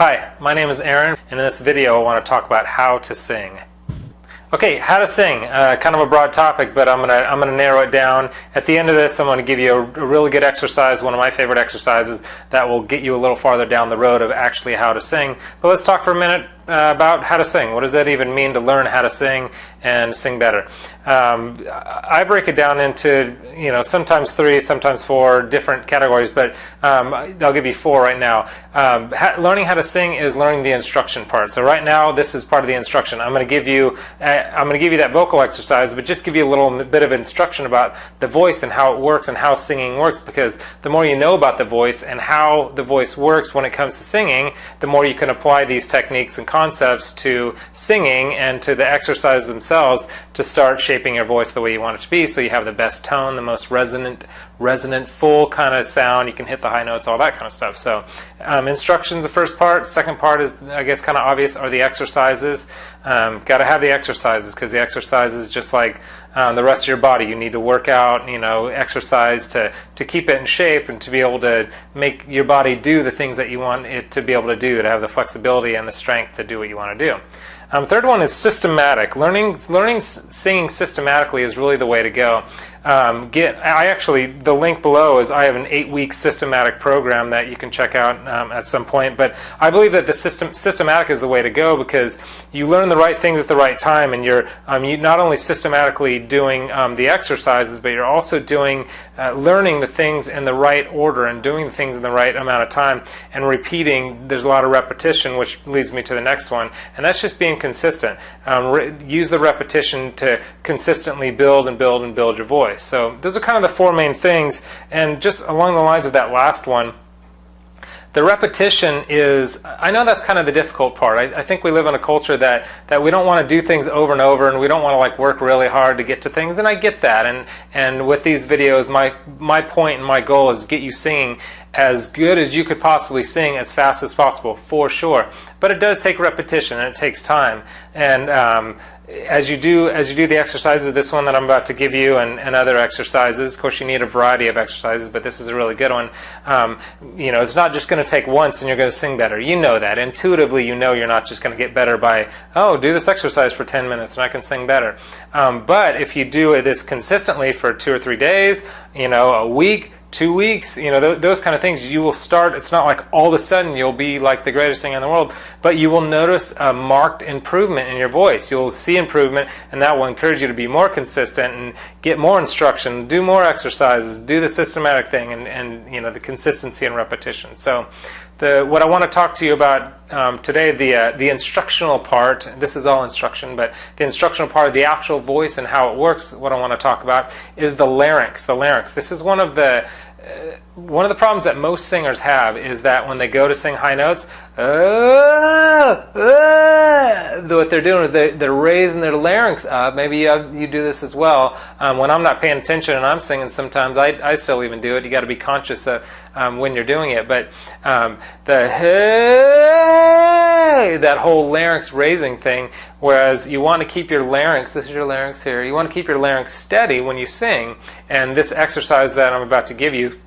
Hi, my name is Aaron, and in this video I want to talk about how to sing. Okay, how to sing, kind of a broad topic, but I'm gonna narrow it down. At the end of this, I'm going to give you a really good exercise, one of my favorite exercises that will get you a little farther down the road of actually how to sing. But let's talk for a minute about how to sing. What does that even mean to learn how to sing and sing better? I break it down into, sometimes 3, sometimes 4 different categories, but I'll give you 4 right now. Learning how to sing is learning the instruction part. So right now, this is part of the instruction. I'm going to give you that vocal exercise, but just give you a little bit of instruction about the voice and how it works and how singing works, because the more you know about the voice and how the voice works when it comes to singing, the more you can apply these techniques and concepts to singing and to the exercise themselves to start shaping your voice the way you want it to be, so you have the best tone, the most resonant, full kind of sound. You can hit the high notes, all that kind of stuff. So instructions, the first part. Second part is, I guess, kind of obvious, are the exercises. Got to have the exercises, because the exercises, just like the rest of your body, you need to work out, exercise to keep it in shape and to be able to make your body do the things that you want it to be able to do, to have the flexibility and the strength to do what you want to do. Third one is systematic. Learning singing systematically is really the way to go. The link below is, I have an 8-week systematic program that you can check out at some point. But I believe that the systematic is the way to go, because you learn the right things at the right time, and you're not only systematically doing the exercises, but you're also learning the things in the right order and doing the things in the right amount of time and repeating. There's a lot of repetition, which leads me to the next one, and that's just being consistent. Use the repetition to consistently build and build and build your voice. So those are kind of the 4 main things, and just along the lines of that last one, the repetition is, I know that's kind of the difficult part. I think we live in a culture that we don't want to do things over and over, and we don't want to work really hard to get to things, and I get that. And with these videos, my point and my goal is to get you singing as good as you could possibly sing as fast as possible, for sure. But it does take repetition, and it takes time. And as you do the exercises, this one that I'm about to give you, and other exercises, of course you need a variety of exercises, but this is a really good one. It's not just going to take once and you're going to sing better. You know that. Intuitively, you know you're not just going to get better by, do this exercise for 10 minutes and I can sing better. But if you do this consistently for 2 or 3 days, a week, 2 weeks, those kind of things, you will start. It's not like all of a sudden you'll be like the greatest singer in the world, but you will notice a marked improvement in your voice. You'll see improvement, and that will encourage you to be more consistent and get more instruction, do more exercises, do the systematic thing, and the consistency and repetition. So what I want to talk to you about today, the instructional part, this is all instruction, but the instructional part of the actual voice and how it works, what I want to talk about is the larynx. The larynx. This is one of the problems that most singers have, is that when they go to sing high notes, what they're doing is they're raising their larynx up. Maybe you do this as well. When I'm not paying attention and I'm singing, sometimes I still even do it. You got to be conscious of when you're doing it. But that whole larynx raising thing, whereas you want to keep your larynx, this is your larynx here, you want to keep your larynx steady when you sing, and this exercise that I'm about to give you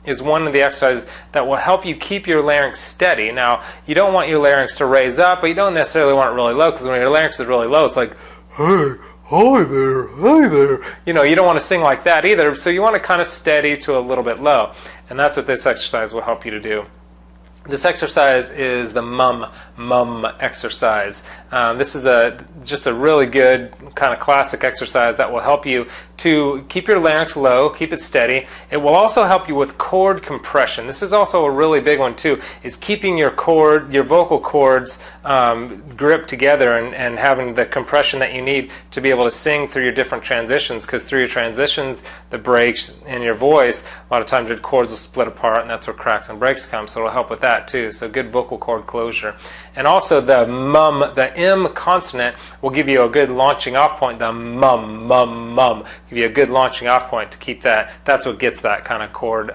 is one of the exercises that will help you keep your larynx steady. Now, you don't want your larynx to raise up, but you don't necessarily want it really low, because when your larynx is really low, it's like, hey, hi there, hi there. You don't want to sing like that either, so you want to kind of steady to a little bit low. And that's what this exercise will help you to do. This exercise is the mum exercise. This is just a really good kind of classic exercise that will help you to keep your larynx low, keep it steady. It will also help you with chord compression. This is also a really big one too, is keeping your vocal cords gripped together and having the compression that you need to be able to sing through your different transitions, because through your transitions, the breaks in your voice, a lot of times your cords will split apart, and that's where cracks and breaks come, so it'll help with that too. So good vocal cord closure. And also the M consonant will give you a good launching off point. The mum, give you a good launching off point to keep that. That's what gets that kind of chord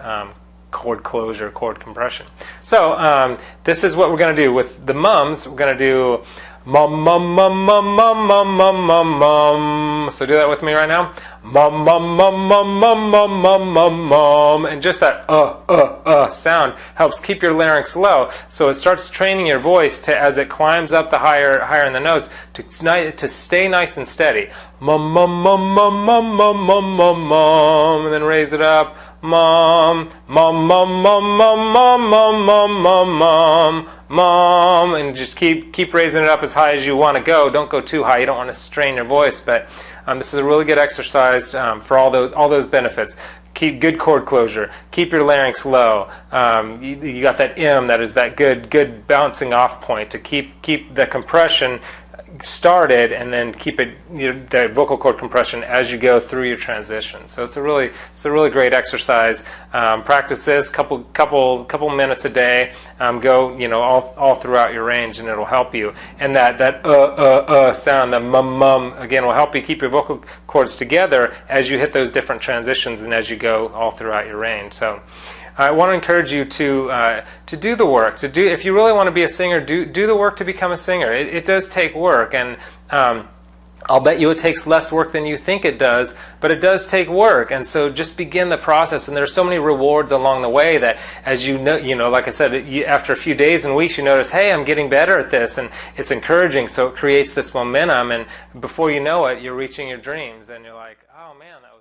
closure, chord compression. So this is what we're going to do with the mums. We're going to do mum, mum, mum, mum, mum, mum, mum, mum, mum. So do that with me right now. mum mum mum mum mum mum mum mum mum, and just that sound helps keep your larynx low. So it starts training your voice to, as it climbs up the higher in the notes, to stay nice and steady. Mum mum mum mum mum mum mum mum mum, and then raise it up. Mom, mom, mom, mom, mom, mom, mom, mom, mom, mom, mom, and just keep raising it up as high as you want to go. Don't go too high. You don't want to strain your voice, but this is a really good exercise for all those benefits. Keep good cord closure. Keep your larynx low. You got that M, that is that good bouncing off point to keep the compression started, and then keep it, the vocal cord compression as you go through your transition. So it's a really great exercise. Practice this couple minutes a day. Go all throughout your range, and it'll help you. And that sound, the mum again, will help you keep your vocal cords together as you hit those different transitions and as you go all throughout your range. So I want to encourage you to do the work. If you really want to be a singer, do the work to become a singer. It does take work, and I'll bet you it takes less work than you think it does, but it does take work. And so just begin the process. And there's so many rewards along the way that, as you know, like I said, after a few days and weeks, you notice, hey, I'm getting better at this, and it's encouraging. So it creates this momentum, and before you know it, you're reaching your dreams, and you're like, oh man, that